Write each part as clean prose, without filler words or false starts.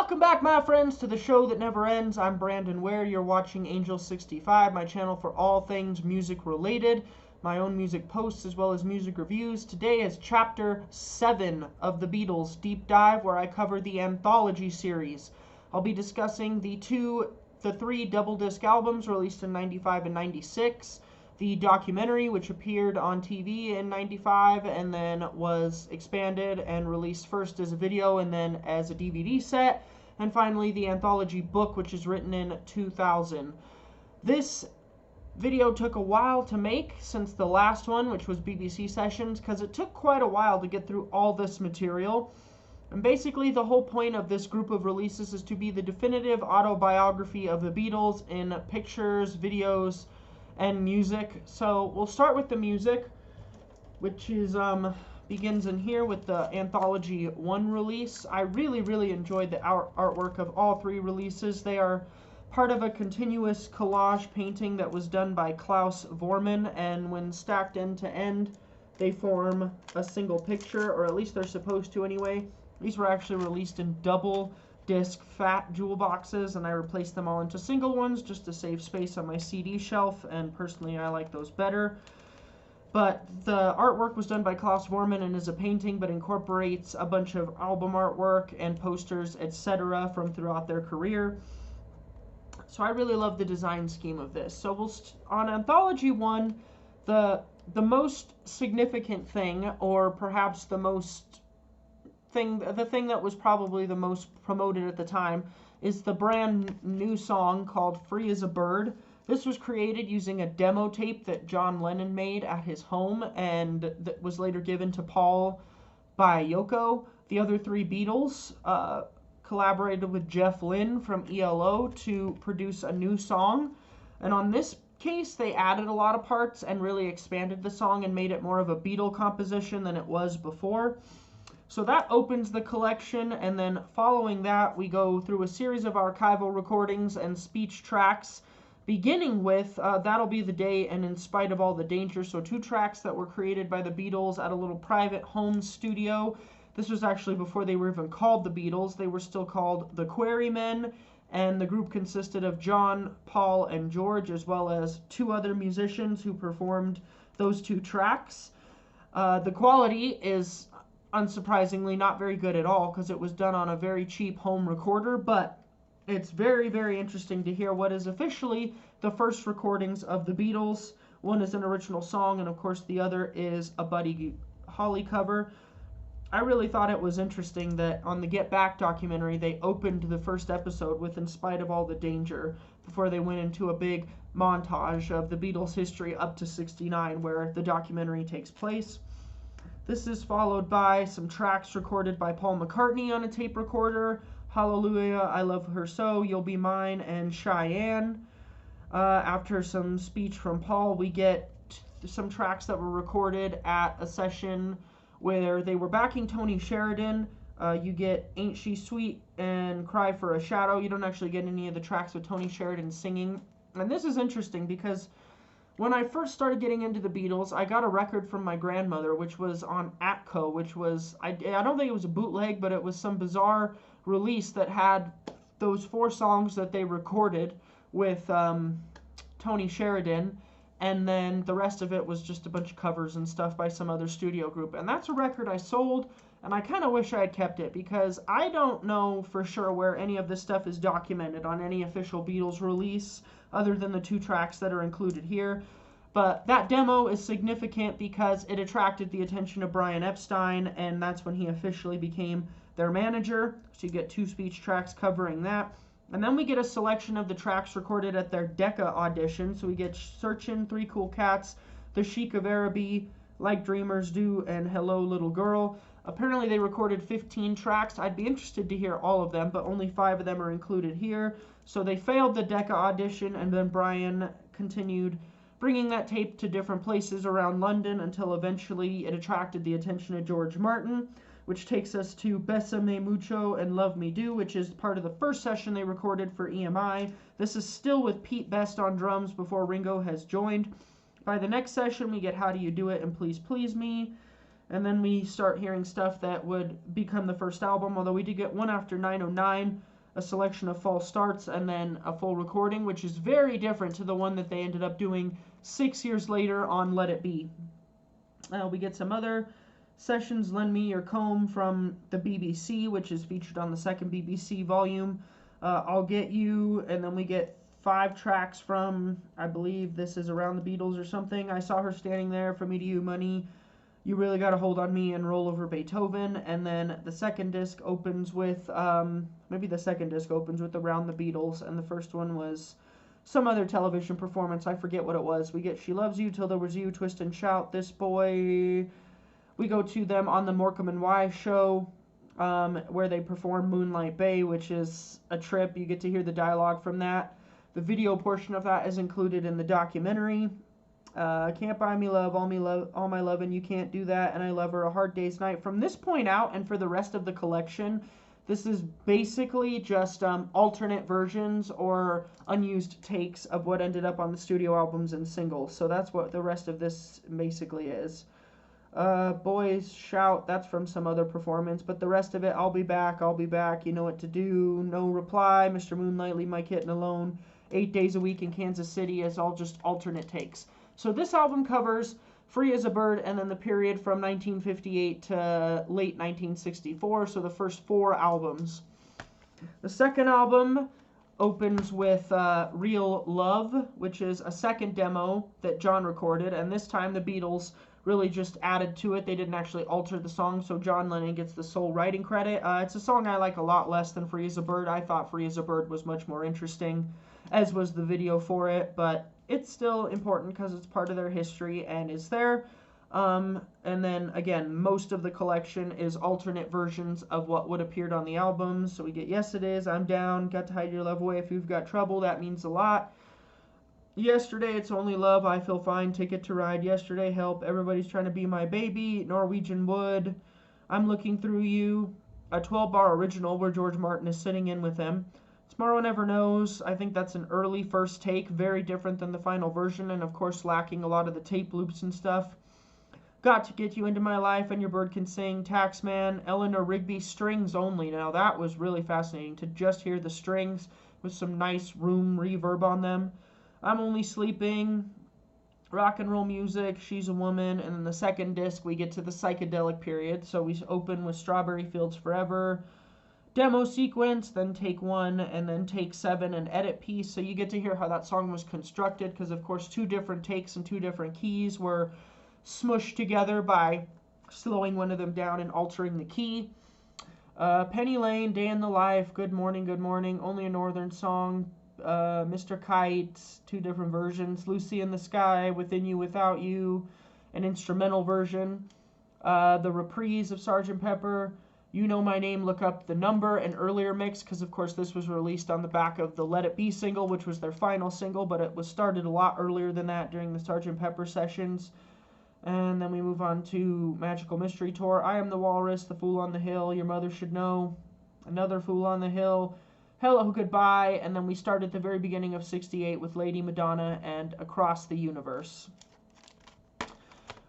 Welcome back, my friends, to the show that never ends. I'm Brandon Ware. You're watching Angel 65, my channel for all things music related, my own music posts as well as music reviews. Today is Chapter 7 of the Beatles Deep Dive, where I cover the Anthology series. I'll be discussing the three double disc albums released in 95 and 96, the documentary which appeared on TV in 95 and then was expanded and released first as a video and then as a DVD set, and finally the anthology book, which is written in 2000. This video took a while to make since the last one, which was BBC Sessions, because it took quite a while to get through all this material. And basically the whole point of this group of releases is to be the definitive autobiography of the Beatles in pictures, videos, and music. So we'll start with the music, which is begins in here with the Anthology 1 release. I really enjoyed the artwork of all three releases. They are part of a continuous collage painting that was done by Klaus Voormann, and when stacked end to end they form a single picture, or at least they're supposed to anyway. These were actually released in double disc fat jewel boxes, and I replaced them all into single ones just to save space on my CD shelf, and personally I like those better. But the artwork was done by Klaus Voormann and is a painting, but incorporates a bunch of album artwork and posters, etc. from throughout their career. So I really love the design scheme of this. So on Anthology 1, the most significant thing, or perhaps the thing that was probably the most promoted at the time, is the brand new song called Free as a Bird. This was created using a demo tape that John Lennon made at his home, and that was later given to Paul by Yoko. The other three Beatles collaborated with Jeff Lynne from ELO to produce a new song, and on this case they added a lot of parts and really expanded the song and made it more of a Beatle composition than it was before. So that opens the collection, and then following that we go through a series of archival recordings and speech tracks, beginning with That'll Be the Day and In Spite of All the Danger. So two tracks that were created by the Beatles at a little private home studio. This was actually before they were even called the Beatles. They were still called the Quarrymen, and the group consisted of John, Paul, and George, as well as two other musicians who performed those two tracks. The quality is unsurprisingly not very good at all, because it was done on a very cheap home recorder, but it's very interesting to hear what is officially the first recordings of the Beatles. One is an original song, and of course the other is a Buddy Holly cover. I really thought it was interesting that on the Get Back documentary they opened the first episode with In Spite of All the Danger before they went into a big montage of the Beatles' history up to '69, where the documentary takes place. This is followed by some tracks recorded by Paul McCartney on a tape recorder: Hallelujah, I Love Her So, You'll Be Mine, and Cheyenne. After some speech from Paul, we get some tracks that were recorded at a session where they were backing Tony Sheridan. You get Ain't She Sweet and Cry for a Shadow. You don't actually get any of the tracks with Tony Sheridan singing. And this is interesting because when I first started getting into the Beatles, I got a record from my grandmother, which was on Atco, which was, I don't think it was a bootleg, but it was some bizarre release that had those 4 songs that they recorded with Tony Sheridan, and then the rest of it was just a bunch of covers and stuff by some other studio group. And that's a record I sold, and I kind of wish I had kept it, because I don't know for sure where any of this stuff is documented on any official Beatles release, other than the 2 tracks that are included here. But that demo is significant because it attracted the attention of Brian Epstein, and that's when he officially became their manager. So you get 2 speech tracks covering that. And then we get a selection of the tracks recorded at their Decca audition. So we get Searchin', 3 Cool Cats, The Chic of Araby, Like Dreamers Do, and Hello Little Girl. Apparently they recorded 15 tracks. I'd be interested to hear all of them, but only 5 of them are included here. So they failed the Decca audition, and then Brian continued bringing that tape to different places around London until eventually it attracted the attention of George Martin, which takes us to Bésame Mucho and Love Me Do, which is part of the first session they recorded for EMI. This is still with Pete Best on drums before Ringo has joined. By the next session, we get How Do You Do It and Please Please Me. And then we start hearing stuff that would become the first album, although we did get one after 909, a selection of false starts, and then a full recording, which is very different to the one that they ended up doing 6 years later on Let It Be. We get some other sessions, Lend Me Your Comb from the BBC, which is featured on the second BBC volume. I'll Get You, and then we get 5 tracks from, I believe this is Around the Beatles or something. I Saw Her Standing There, From Me to You, Money, You Really Got a Hold on Me, and Roll Over Beethoven. And then the second disc opens with, maybe the second disc opens with Around the Beatles, and the first one was some other television performance. I forget what it was. We get She Loves You, Till There Was You, Twist and Shout, This Boy. We go to them on the Morecambe and Wise show, where they perform Moonlight Bay, which is a trip. You get to hear the dialogue from that. The video portion of that is included in the documentary. Can't Buy Me Love, All My Lovin', You Can't Do That, and I Love Her, A Hard Day's Night. From this point out, and for the rest of the collection, this is basically just alternate versions or unused takes of what ended up on the studio albums and singles. So that's what the rest of this basically is. Boys Shout, that's from some other performance, but the rest of it, I'll Be Back, You Know What to Do, No Reply, Mr. Moonlight, Leave My Kitten Alone, 8 Days a Week in Kansas City, is all just alternate takes. So this album covers Free as a Bird and then the period from 1958 to late 1964, so the first 4 albums. The second album opens with Real Love, which is a second demo that John recorded, and this time the Beatles really just added to it. They didn't actually alter the song, so John Lennon gets the sole writing credit. It's a song I like a lot less than Free as a Bird. I thought Free as a Bird was much more interesting, as was the video for it, but it's still important because it's part of their history and is there. And then, again, most of the collection is alternate versions of what would appeared on the albums. So we get Yes It Is, I'm Down, Got to Hide Your Love Away, If You've Got Trouble, That Means a Lot. Yesterday, It's Only Love, I Feel Fine, Ticket to Ride, Yesterday, Help, Everybody's Trying to Be My Baby, Norwegian Wood, I'm Looking Through You, a 12-bar original where George Martin is sitting in with them. Tomorrow Never Knows, I think that's an early first take, very different than the final version, and of course lacking a lot of the tape loops and stuff. Got to Get You Into My Life, and Your Bird Can Sing, Taxman, Eleanor Rigby, strings only. Now that was really fascinating to just hear the strings with some nice room reverb on them. I'm Only Sleeping, Rock and Roll Music, She's a Woman, and then the second disc we get to the psychedelic period. So we open with Strawberry Fields Forever, demo sequence, then take 1, and then take 7, and edit piece. So you get to hear how that song was constructed, because of course 2 different takes and 2 different keys were smushed together by slowing one of them down and altering the key. Penny Lane, Day in the Life, Good Morning, Only a Northern Song, Mr. Kite, 2 different versions, Lucy in the Sky, Within You, Without You, an instrumental version, the reprise of Sgt. Pepper, You Know My Name, Look Up the Number, an earlier mix, because of course this was released on the back of the Let It Be single, which was their final single, but it was started a lot earlier than that during the Sgt. Pepper sessions. And then we move on to Magical Mystery Tour, I Am the Walrus, The Fool on the Hill, Your Mother Should Know, Another Fool on the Hill, Hello Goodbye, and then we start at the very beginning of 68 with Lady Madonna and Across the Universe.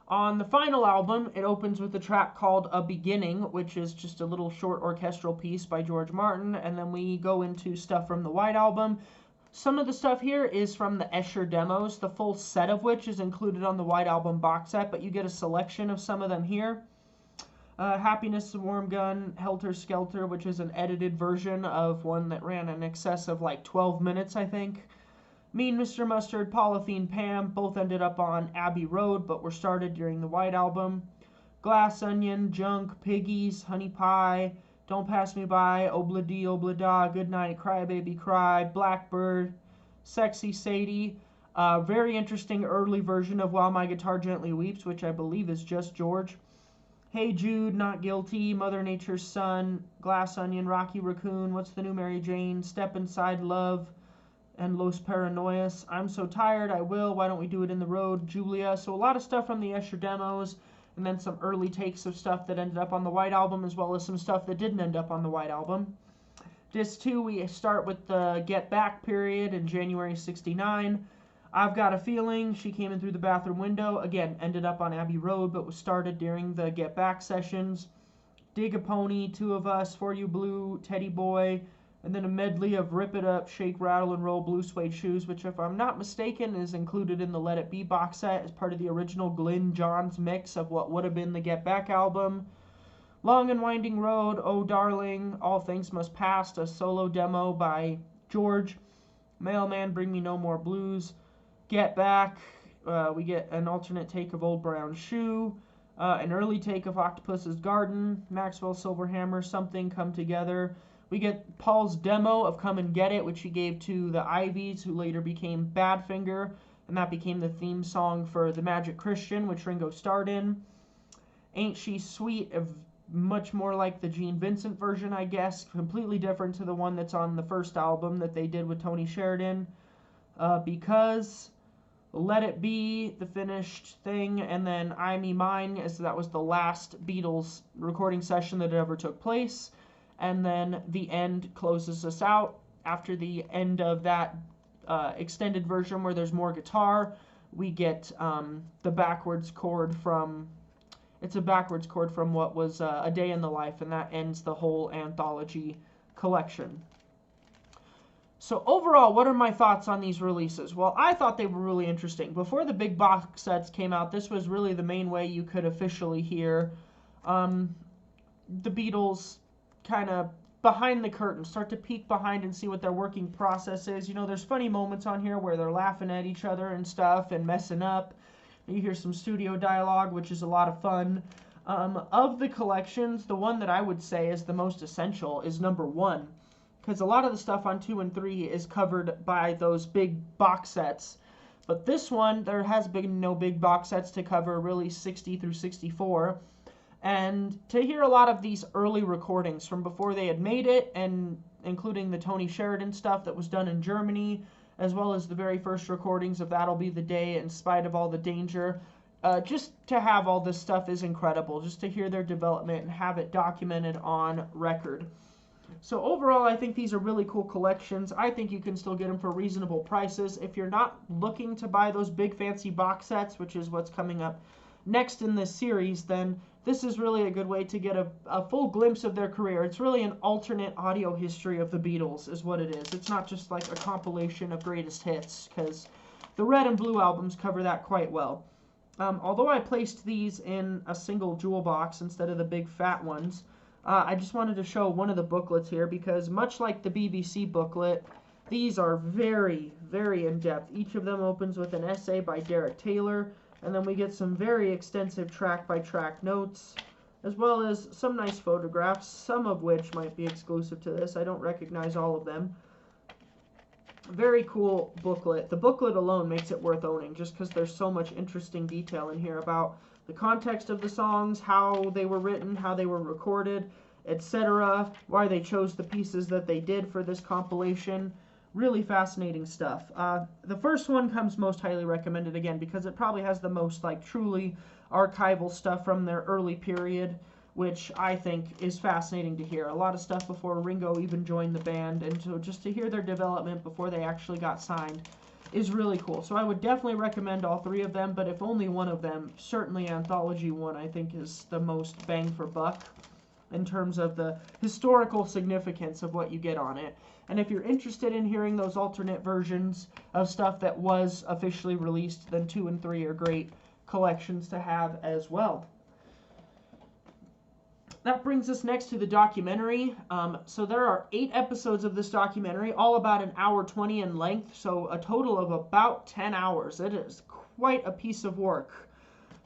On the final album, it opens with a track called A Beginning, which is just a little short orchestral piece by George Martin, and then we go into stuff from the White Album. Some of the stuff here is from the Escher demos, the full set of which is included on the White Album box set, but you get a selection of some of them here. Happiness, a Warm Gun, Helter Skelter, which is an edited version of one that ran in excess of like 12 minutes, I think. Mean Mr. Mustard, Polythene Pam, both ended up on Abbey Road, but were started during the White Album. Glass Onion, Junk, Piggies, Honey Pie, Don't Pass Me By, Obla Dee, Obla Da, Good Night, Cry Baby Cry, Blackbird, Sexy Sadie. Very interesting early version of While My Guitar Gently Weeps, which I believe is just George. Hey Jude, Not Guilty, Mother Nature's Son, Glass Onion, Rocky Raccoon, What's the New Mary Jane, Step Inside Love, and Los Paranoias, I'm So Tired, I Will, Why Don't We Do It in the Road, Julia. So a lot of stuff from the Escher demos, and then some early takes of stuff that ended up on the White Album, as well as some stuff that didn't end up on the White Album. Disc 2, we start with the Get Back period in January 69. I've Got a Feeling, She Came In Through the Bathroom Window, again, ended up on Abbey Road, but was started during the Get Back sessions. Dig a Pony, Two of Us, For You Blue, Teddy Boy, And then a medley of Rip It Up, Shake, Rattle, and Roll Blue Suede Shoes, which, if I'm not mistaken, is included in the Let It Be box set as part of the original Glyn Johns mix of what would have been the Get Back album. Long and Winding Road, Oh Darling, All Things Must Pass, a solo demo by George. Mailman, Bring Me No More Blues. Get Back, we get an alternate take of Old Brown Shoe. An early take of Octopus's Garden. Maxwell Silverhammer, Something, Come Together. We get Paul's demo of Come and Get It, which he gave to the Ivies, who later became Badfinger, and that became the theme song for The Magic Christian, which Ringo starred in. Ain't She Sweet, much more like the Gene Vincent version, I guess, completely different to the one that's on the first album that they did with Tony Sheridan. Because Let It Be, the finished thing, and then I Me Mine, as that was the last Beatles recording session that ever took place. And then The End closes us out. After the end of that extended version where there's more guitar, we get the backwards chord from, it's a backwards chord from what was A Day in the Life, and that ends the whole anthology collection. So overall, what are my thoughts on these releases? Well, I thought they were really interesting. Before the big box sets came out, this was really the main way you could officially hear the Beatles kind of behind the curtain, start to peek behind and see what their working process is. You know, there's funny moments on here where they're laughing at each other and stuff and messing up. You hear some studio dialogue, which is a lot of fun. Of the collections, the one that I would say is the most essential is number 1. Because a lot of the stuff on 2 and 3 is covered by those big box sets. But this one, there has been no big box sets to cover, really 60 through 64. And to hear a lot of these early recordings from before they had made it, and including the Tony Sheridan stuff that was done in Germany, as well as the very first recordings of That'll Be the Day, In Spite of All the Danger, just to have all this stuff is incredible. Just to hear their development and have it documented on record. So overall, I think these are really cool collections. I think you can still get them for reasonable prices. If you're not looking to buy those big fancy box sets, which is what's coming up next in this series, then this is really a good way to get a full glimpse of their career. It's really an alternate audio history of the Beatles is what it is. It's not just like a compilation of greatest hits, because the Red and Blue albums cover that quite well. Although I placed these in a single jewel box instead of the big fat ones, I just wanted to show one of the booklets here, because much like the BBC booklet, these are very, very in-depth. Each of them opens with an essay by Derek Taylor, and then we get some very extensive track-by-track notes, as well as some nice photographs, some of which might be exclusive to this. I don't recognize all of them. Very cool booklet. The booklet alone makes it worth owning, just because there's so much interesting detail in here about the context of the songs, how they were written, how they were recorded, etc., why they chose the pieces that they did for this compilation. Really fascinating stuff. The first one comes most highly recommended, again, because it probably has the most, like, truly archival stuff from their early period, which I think is fascinating to hear. A lot of stuff before Ringo even joined the band, and so just to hear their development before they actually got signed is really cool. So I would definitely recommend all 3 of them, but if only one of them, certainly Anthology 1, I think is the most bang for buck in terms of the historical significance of what you get on it. And if you're interested in hearing those alternate versions of stuff that was officially released, then 2 and 3 are great collections to have as well. That brings us next to the documentary. So there are 8 episodes of this documentary, all about 1 hour 20 in length, so a total of about 10 hours. It is quite a piece of work.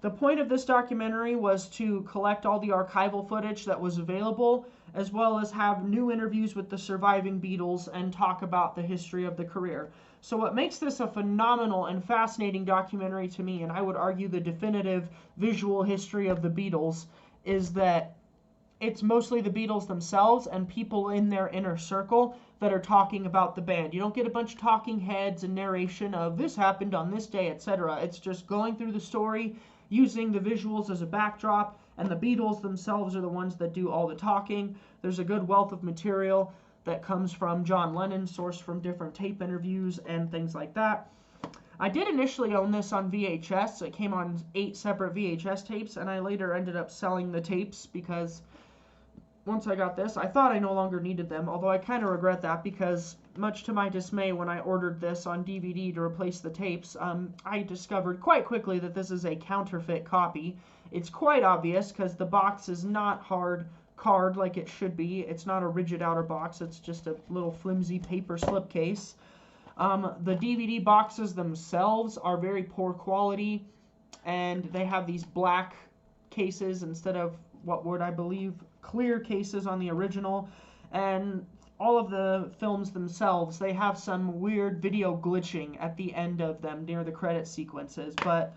The point of this documentary was to collect all the archival footage that was available, as well as have new interviews with the surviving Beatles and talk about the history of the career. So what makes this a phenomenal and fascinating documentary to me, and I would argue the definitive visual history of the Beatles, is that it's mostly the Beatles themselves and people in their inner circle that are talking about the band. You don't get a bunch of talking heads and narration of this happened on this day, etc. It's just going through the story, using the visuals as a backdrop, and the Beatles themselves are the ones that do all the talking. There's a good wealth of material that comes from John Lennon, sourced from different tape interviews and things like that. I did initially own this on VHS. It came on 8 separate VHS tapes, and I later ended up selling the tapes because once I got this, I thought I no longer needed them, although I kind of regret that because, much to my dismay, when I ordered this on DVD to replace the tapes, I discovered quite quickly that this is a counterfeit copy. It's quite obvious because the box is not hard card like it should be. It's not a rigid outer box, it's just a little flimsy paper slipcase. The DVD boxes themselves are very poor quality, and they have these black cases instead of what would I believe clear cases on the original. And all of the films themselves, they have some weird video glitching at the end of them near the credit sequences, but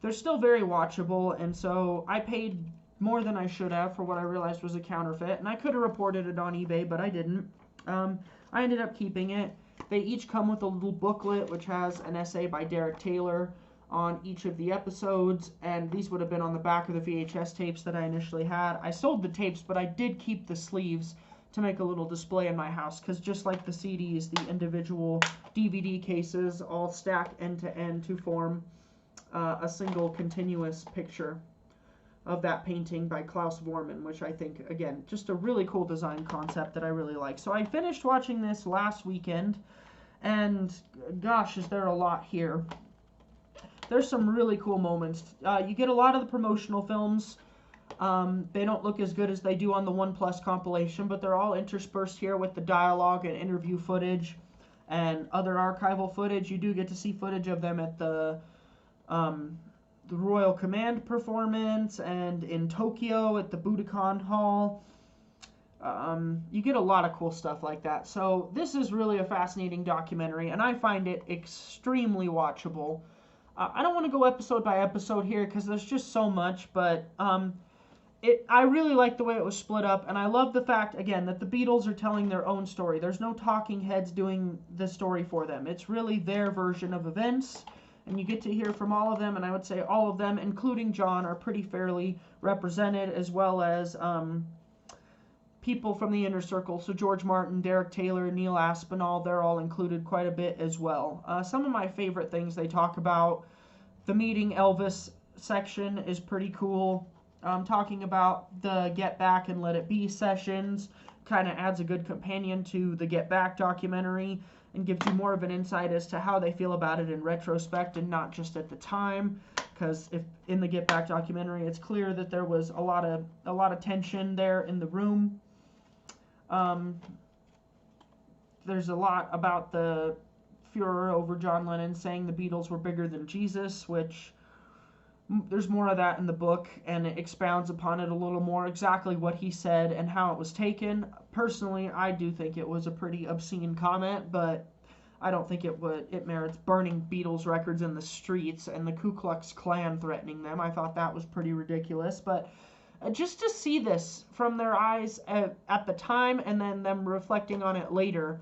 they're still very watchable. And so I paid more than I should have for what I realized was a counterfeit, and I could have reported it on eBay, but I didn't. I ended up keeping it. They each come with a little booklet which has an essay by Derek Taylor on each of the episodes, and these would have been on the back of the VHS tapes that I initially had. I sold the tapes, but I did keep the sleeves to make a little display in my house, because just like the CDs, the individual DVD cases all stack end to end to form a single continuous picture of that painting by Klaus Vormann, which I think, again, just a really cool design concept that I really like. So I finished watching this last weekend, and gosh, is there a lot here. There's some really cool moments. You get a lot of the promotional films. They don't look as good as they do on the 1+ compilation, but they're all interspersed here with the dialogue and interview footage and other archival footage. You do get to see footage of them at the Royal Command performance and in Tokyo at the Budokan Hall. You get a lot of cool stuff like that. So this is really a fascinating documentary, and I find it extremely watchable. I don't want to go episode by episode here because there's just so much, but I really like the way it was split up, and I love the fact, again, that the Beatles are telling their own story. There's no talking heads doing the story for them. It's really their version of events, and you get to hear from all of them, and I would say all of them, including John, are pretty fairly represented, as well as people from the inner circle. So George Martin, Derek Taylor, Neil Aspinall, they're all included quite a bit as well. Some of my favorite things they talk about, the Meeting Elvis section is pretty cool. Talking about the Get Back and Let It Be sessions kind of adds a good companion to the Get Back documentary and gives you more of an insight as to how they feel about it in retrospect and not just at the time. Because if in the Get Back documentary, it's clear that there was a lot of tension there in the room. There's a lot about the furor over John Lennon saying the Beatles were bigger than Jesus, which there's more of that in the book, and it expounds upon it a little more, exactly what he said and how it was taken. Personally, I do think it was a pretty obscene comment, but I don't think it merits burning Beatles records in the streets and the Ku Klux Klan threatening them. I thought that was pretty ridiculous, but just to see this from their eyes at the time and then them reflecting on it later,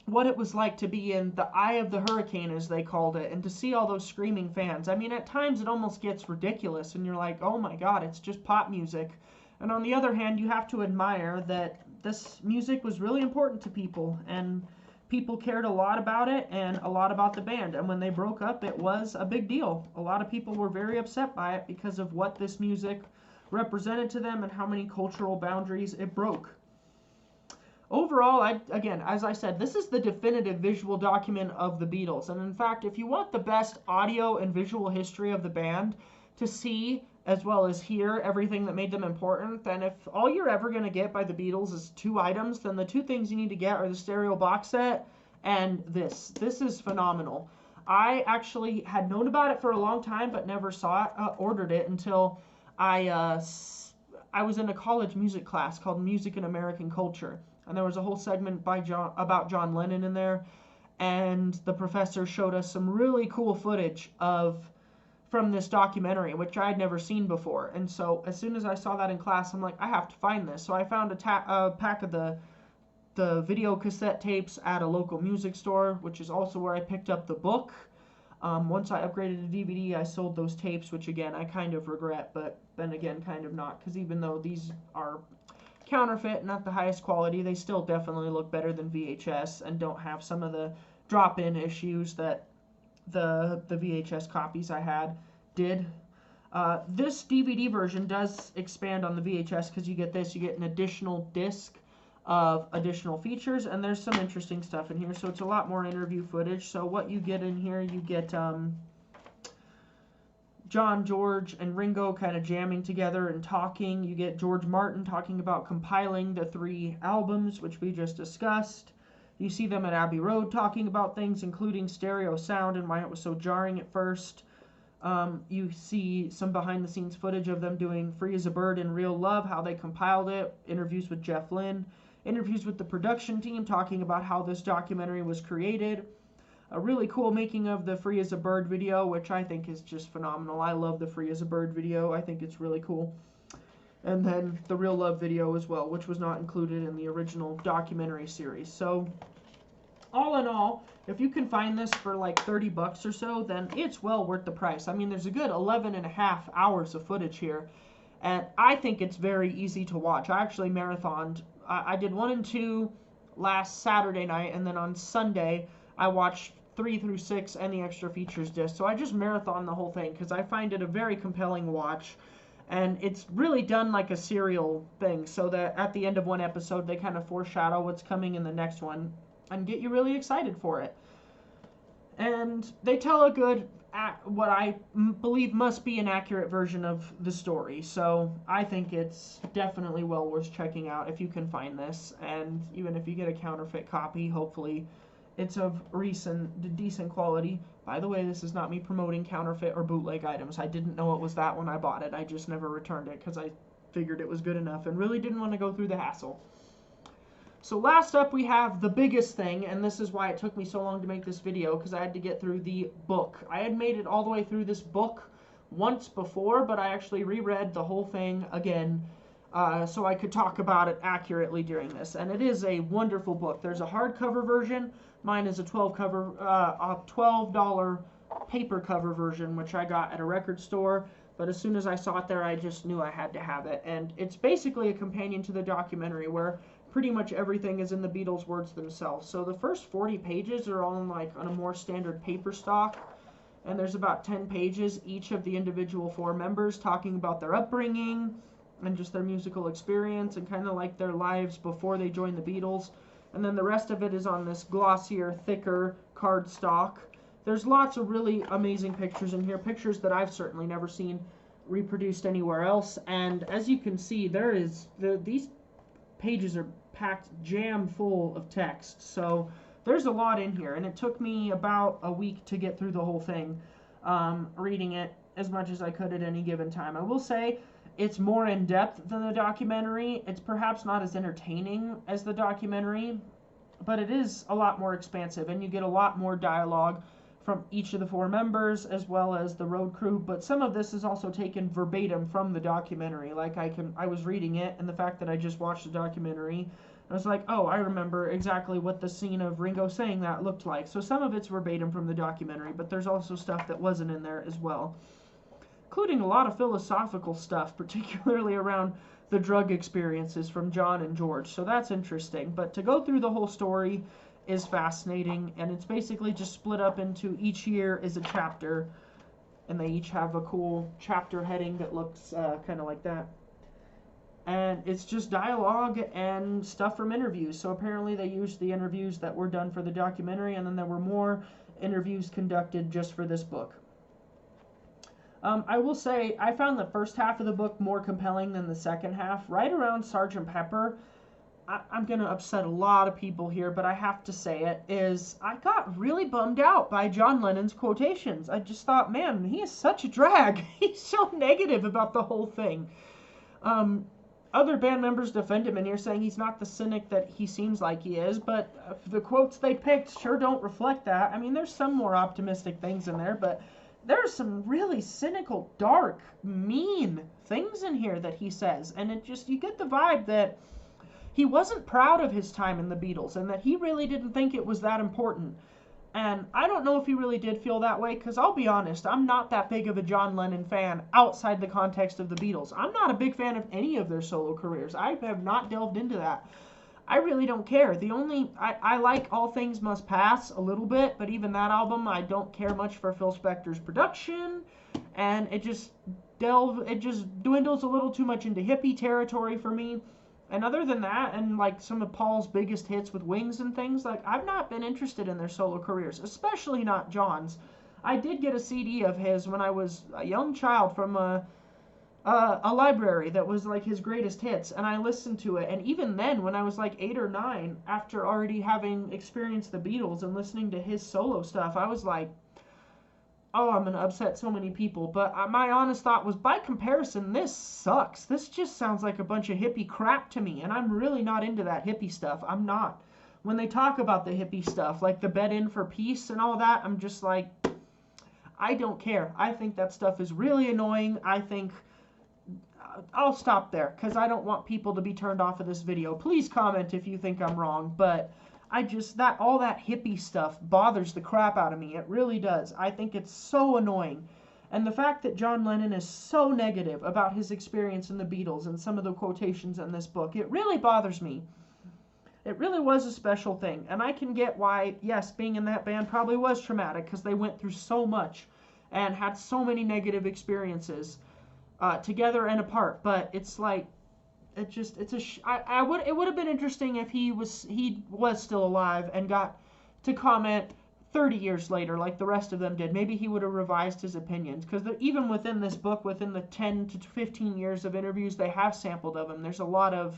what it was like to be in the eye of the hurricane, as they called it, and to see all those screaming fans. I mean, at times it almost gets ridiculous, and you're like, oh my God, it's just pop music. And on the other hand, you have to admire that this music was really important to people, and people cared a lot about it and a lot about the band. And when they broke up, it was a big deal. A lot of people were very upset by it because of what this music represented to them and how many cultural boundaries it broke. Overall, again, as I said, this is the definitive visual document of the Beatles. And in fact, if you want the best audio and visual history of the band to see, as well as hear everything that made them important, then if all you're ever going to get by the Beatles is 2 items, then the 2 things you need to get are the stereo box set and this. This is phenomenal. I actually had known about it for a long time, but never saw it, ordered it until I was in a college music class called Music and American Culture. And there was a whole segment about John Lennon in there, and the professor showed us some really cool footage from this documentary, which I had never seen before. And so as soon as I saw that in class, I'm like, I have to find this. So I found a pack of the video cassette tapes at a local music store, which is also where I picked up the book. Once I upgraded to DVD, I sold those tapes, which again, I kind of regret, but then again, kind of not, because even though these are counterfeit, not the highest quality, they still definitely look better than VHS and don't have some of the drop-in issues that the VHS copies I had did. This DVD version does expand on the VHS because you get this. You get an additional disc of additional features, and there's some interesting stuff in here. So it's a lot more interview footage. So what you get in here, you get John, George, and Ringo kind of jamming together and talking. You get George Martin talking about compiling the 3 albums, which we just discussed. You see them at Abbey Road talking about things, including stereo sound and why it was so jarring at first. You see some behind-the-scenes footage of them doing Free as a Bird and Real Love, how they compiled it, interviews with Jeff Lynne, interviews with the production team talking about how this documentary was created. A really cool making of the Free as a Bird video, which I think is just phenomenal. I love the Free as a Bird video. I think it's really cool. And then the Real Love video as well, which was not included in the original documentary series. So, all in all, if you can find this for like 30 bucks or so, then it's well worth the price. I mean, there's a good 11 and a half hours of footage here, and I think it's very easy to watch. I actually marathoned. I did 1 and 2 last Saturday night, and then on Sunday, I watched 3 through 6 and the extra features disc. So I just marathoned the whole thing because I find it a very compelling watch, and it's really done like a serial thing, so that at the end of one episode, they kind of foreshadow what's coming in the next one and get you really excited for it. And they tell a good, what I believe must be an accurate version of the story. So I think it's definitely well worth checking out if you can find this. And even if you get a counterfeit copy, hopefully it's of decent quality. By the way, this is not me promoting counterfeit or bootleg items. I didn't know it was that when I bought it. I just never returned it because I figured it was good enough and really didn't want to go through the hassle. So last up we have the biggest thing, and this is why it took me so long to make this video, because I had to get through the book. I had made it all the way through this book once before, but I actually reread the whole thing again so I could talk about it accurately during this. And it is a wonderful book. There's a hardcover version. Mine is a $12 paper cover version, which I got at a record store. But as soon as I saw it there, I just knew I had to have it. And it's basically a companion to the documentary where pretty much everything is in the Beatles' words themselves. So the first 40 pages are all on a more standard paper stock, and there's about 10 pages each of the individual 4 members talking about their upbringing and just their musical experience and kind of like their lives before they joined the Beatles. And then the rest of it is on this glossier, thicker cardstock. There's lots of really amazing pictures in here, pictures that I've certainly never seen reproduced anywhere else. And as you can see, these pages are packed jam full of text, so there's a lot in here, and it took me about a week to get through the whole thing, reading it as much as I could at any given time. I will say it's more in depth than the documentary. It's perhaps not as entertaining as the documentary, but it is a lot more expansive, and you get a lot more dialogue from each of the 4 members as well as the road crew. But some of this is also taken verbatim from the documentary. Like I was reading it, and the fact that I just watched the documentary, I was like, oh, I remember exactly what the scene of Ringo saying that looked like. So some of it's verbatim from the documentary, but there's also stuff that wasn't in there as well, including a lot of philosophical stuff, particularly around the drug experiences from John and George. So that's interesting. But to go through the whole story is fascinating, and it's basically just split up into each year is a chapter, and they each have a cool chapter heading that looks kind of like that. And it's just dialogue and stuff from interviews. So apparently they used the interviews that were done for the documentary, and then there were more interviews conducted just for this book. I will say, I found the first half of the book more compelling than the second half. Right around Sgt. Pepper, I'm going to upset a lot of people here, but I have to say it, is I got really bummed out by John Lennon's quotations. I just thought, man, he is such a drag. He's so negative about the whole thing. Other band members defend him in here, saying he's not the cynic that he seems like he is, but the quotes they picked sure don't reflect that. I mean, there's some more optimistic things in there, but there's some really cynical, dark, mean things in here that he says, and it just, you get the vibe that he wasn't proud of his time in the Beatles, and that he really didn't think it was that important. And I don't know if he really did feel that way, because I'll be honest, I'm not that big of a John Lennon fan outside the context of the Beatles. I'm not a big fan of any of their solo careers. I have not delved into that. I really don't care. I like All Things Must Pass a little bit, but even that album, I don't care much for Phil Spector's production, and it just it just dwindles a little too much into hippie territory for me. And other than that, and like some of Paul's biggest hits with Wings and things, like I've not been interested in their solo careers, especially not John's. I did get a CD of his when I was a young child from a library that was like his greatest hits, and I listened to it. And even then, when I was like 8 or 9, after already having experienced the Beatles and listening to his solo stuff, I was like, oh, I'm gonna upset so many people. But my honest thought was, by comparison, this sucks. This just sounds like a bunch of hippie crap to me, and I'm really not into that hippie stuff. I'm not. When they talk about the hippie stuff, like the Bed In for Peace and all that, I'm just like, I don't care. I think that stuff is really annoying. I think I'll stop there because I don't want people to be turned off of this video. Please comment if you think I'm wrong, but I just, all that hippie stuff bothers the crap out of me. It really does. I think it's so annoying. And the fact that John Lennon is so negative about his experience in the Beatles and some of the quotations in this book, it really bothers me. It really was a special thing. And I can get why, yes, being in that band probably was traumatic because they went through so much and had so many negative experiences. Together and apart, but it's like, it would have been interesting if he was still alive and got to comment 30 years later like the rest of them did. Maybe he would have revised his opinions, because even within this book, within the 10 to 15 years of interviews they have sampled of him, there's a lot of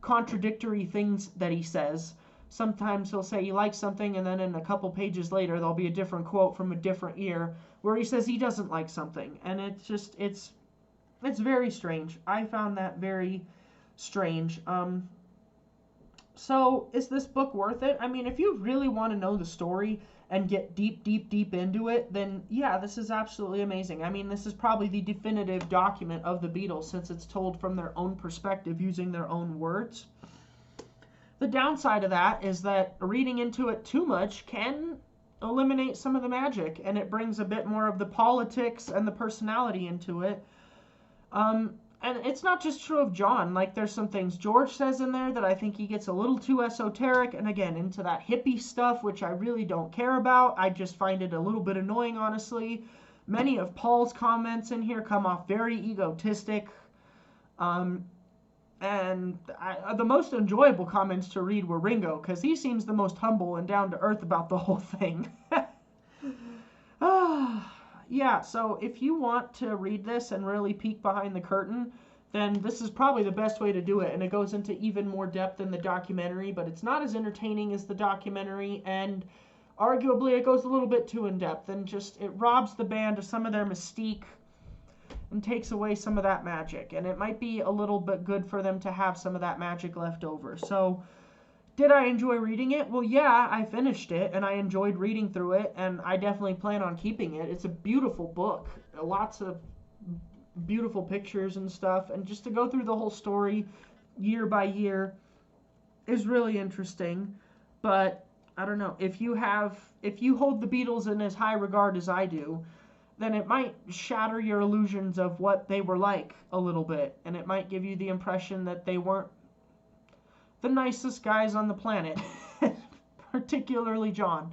contradictory things that he says. Sometimes he'll say he likes something, and then in a couple pages later there'll be a different quote from a different year where he says he doesn't like something, and it's very strange. I found that very strange. So is this book worth it? I mean, if you really want to know the story and get deep, deep, deep into it, then yeah, this is absolutely amazing. I mean, this is probably the definitive document of the Beatles, since it's told from their own perspective using their own words. The downside of that is that reading into it too much can eliminate some of the magic, and it brings a bit more of the politics and the personality into it. And it's not just true of John. Like, there's some things George says in there that I think he gets a little too esoteric, and again, into that hippie stuff, which I really don't care about. I just find it a little bit annoying, honestly. Many of Paul's comments in here come off very egotistic. And the most enjoyable comments to read were Ringo, because he seems the most humble and down to earth about the whole thing. Yeah, so if you want to read this and really peek behind the curtain, then this is probably the best way to do it. And it goes into even more depth than the documentary, but it's not as entertaining as the documentary, and arguably it goes a little bit too in depth, and just it robs the band of some of their mystique and takes away some of that magic. And it might be a little bit good for them to have some of that magic left over. So did I enjoy reading it? Well, yeah, I finished it, and I enjoyed reading through it, and I definitely plan on keeping it. It's a beautiful book. Lots of beautiful pictures and stuff, and just to go through the whole story year by year is really interesting. But I don't know, if you hold the Beatles in as high regard as I do, then it might shatter your illusions of what they were like a little bit, and it might give you the impression that they weren't the nicest guys on the planet, particularly John.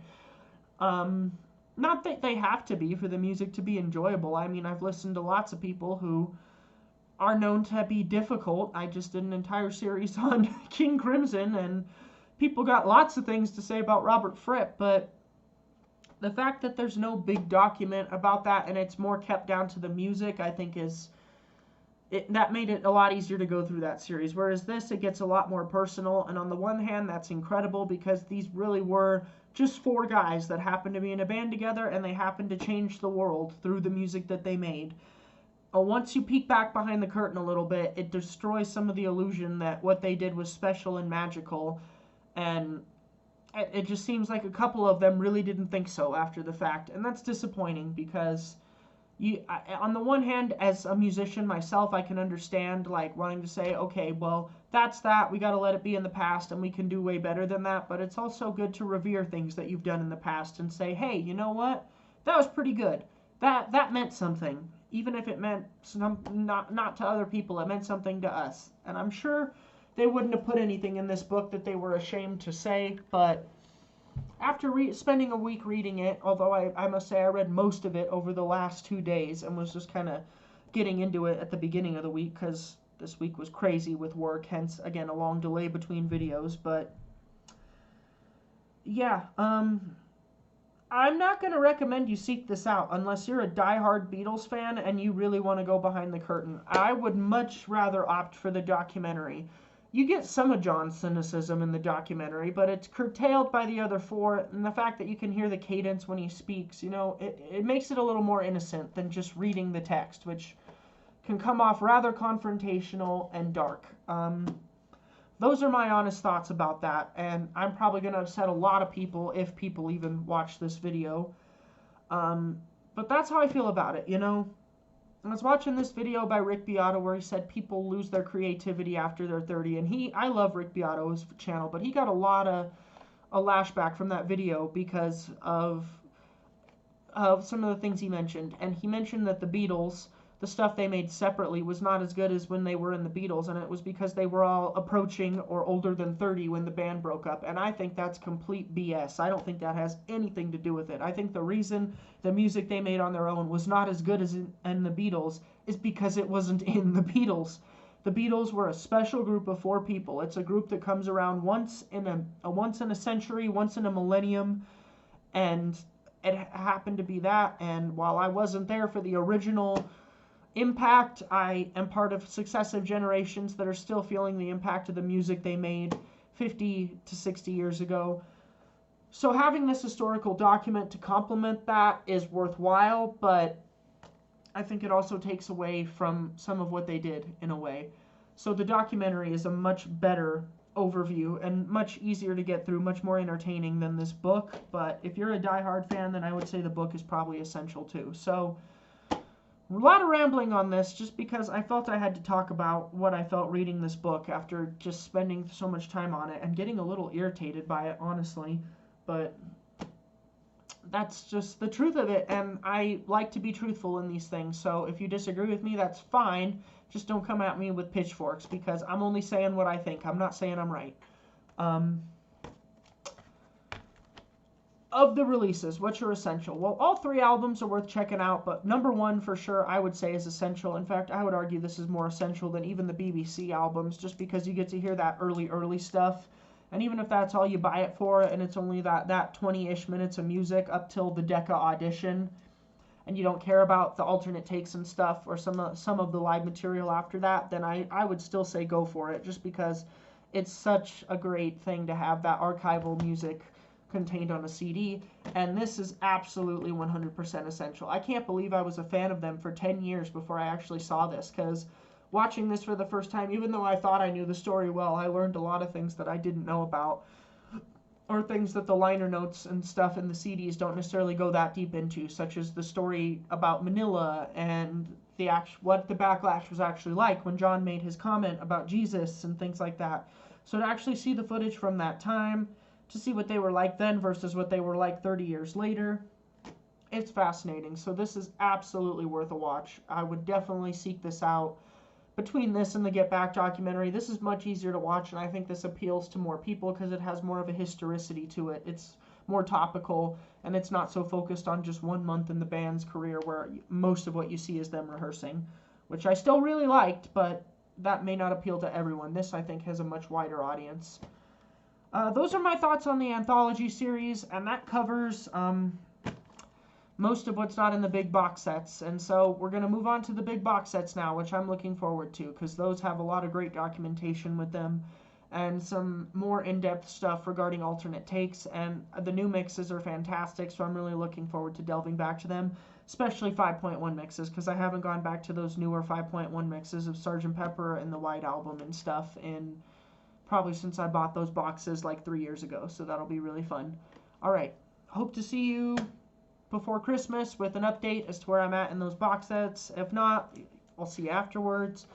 Not that they have to be for the music to be enjoyable. I mean, I've listened to lots of people who are known to be difficult. I just did an entire series on King Crimson, and people got lots of things to say about Robert Fripp, but the fact that there's no big document about that and it's more kept down to the music, I think that made it a lot easier to go through that series. Whereas this, it gets a lot more personal, and on the one hand, that's incredible because these really were just 4 guys that happened to be in a band together, and they happened to change the world through the music that they made. Once you peek back behind the curtain a little bit, it destroys some of the illusion that what they did was special and magical, and it just seems like a couple of them really didn't think so after the fact, and that's disappointing because on the one hand, as a musician myself, I can understand like wanting to say, okay, well, that's that, we got to let it be in the past and we can do way better than that. But it's also good to revere things that you've done in the past and say, hey, you know what, that was pretty good, that meant something, even if it meant not to other people, it meant something to us. And I'm sure they wouldn't have put anything in this book that they were ashamed to say, but after spending a week reading it, although I must say I read most of it over the last 2 days and was just kind of getting into it at the beginning of the week because this week was crazy with work, hence, again, a long delay between videos. But yeah, I'm not going to recommend you seek this out unless you're a diehard Beatles fan and you really want to go behind the curtain. I would much rather opt for the documentary. You get some of John's cynicism in the documentary, but it's curtailed by the other four, and the fact that you can hear the cadence when he speaks, you know, it makes it a little more innocent than just reading the text, which can come off rather confrontational and dark. Those are my honest thoughts about that, and I'm probably going to upset a lot of people if people even watch this video. But that's how I feel about it, you know. I was watching this video by Rick Beato where he said people lose their creativity after they're 30, and I love Rick Beato's channel, but he got a lashback from that video because of some of the things he mentioned. And he mentioned that the Beatles, the stuff they made separately, was not as good as when they were in the Beatles, and it was because they were all approaching or older than 30 when the band broke up. And I think that's complete BS. I don't think that has anything to do with it. I think the reason the music they made on their own was not as good as in the Beatles is because it wasn't in the Beatles. The Beatles were a special group of 4 people. It's a group that comes around once in a century, once in a millennium, and it happened to be that. And while I wasn't there for the original impact, I am part of successive generations that are still feeling the impact of the music they made 50 to 60 years ago. So having this historical document to complement that is worthwhile, but I think it also takes away from some of what they did in a way. So the documentary is a much better overview and much easier to get through, much more entertaining than this book. But if you're a diehard fan, then I would say the book is probably essential too. So a lot of rambling on this just because I felt I had to talk about what I felt reading this book after just spending so much time on it and getting a little irritated by it, honestly. But that's just the truth of it, and I like to be truthful in these things. So if you disagree with me, that's fine. Just don't come at me with pitchforks because I'm only saying what I think. I'm not saying I'm right. Of the releases, which are essential? Well, all 3 albums are worth checking out, but number 1 for sure I would say is essential. In fact, I would argue this is more essential than even the BBC albums, just because you get to hear that early stuff. And even if that's all you buy it for, and it's only that 20-ish minutes of music up till the Decca audition, and you don't care about the alternate takes and stuff, or some of the live material after that, then I would still say go for it, just because it's such a great thing to have that archival music contained on a CD, and this is absolutely 100% essential. I can't believe I was a fan of them for 10 years before I actually saw this, because watching this for the first time, even though I thought I knew the story well, I learned a lot of things that I didn't know about, or things that the liner notes and stuff in the CDs don't necessarily go that deep into, such as the story about Manila and what the backlash was actually like when John made his comment about Jesus and things like that. So to actually see the footage from that time, to see what they were like then versus what they were like 30 years later, it's fascinating. So this is absolutely worth a watch. I would definitely seek this out. Between this and the Get Back documentary, this is much easier to watch, and I think this appeals to more people because it has more of a historicity to it. It's more topical, and it's not so focused on just 1 month in the band's career where most of what you see is them rehearsing, which I still really liked, but that may not appeal to everyone. This, I think, has a much wider audience. Those are my thoughts on the anthology series, and that covers most of what's not in the big box sets. And so we're going to move on to the big box sets now, which I'm looking forward to, because those have a lot of great documentation with them and some more in-depth stuff regarding alternate takes, and the new mixes are fantastic, so I'm really looking forward to delving back to them, especially 5.1 mixes, because I haven't gone back to those newer 5.1 mixes of Sgt. Pepper and the White Album and stuff in probably since I bought those boxes like 3 years ago, so that'll be really fun. Alright, hope to see you before Christmas with an update as to where I'm at in those box sets. If not, I'll see you afterwards.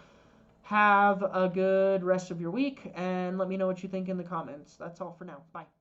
Have a good rest of your week, and let me know what you think in the comments. That's all for now. Bye.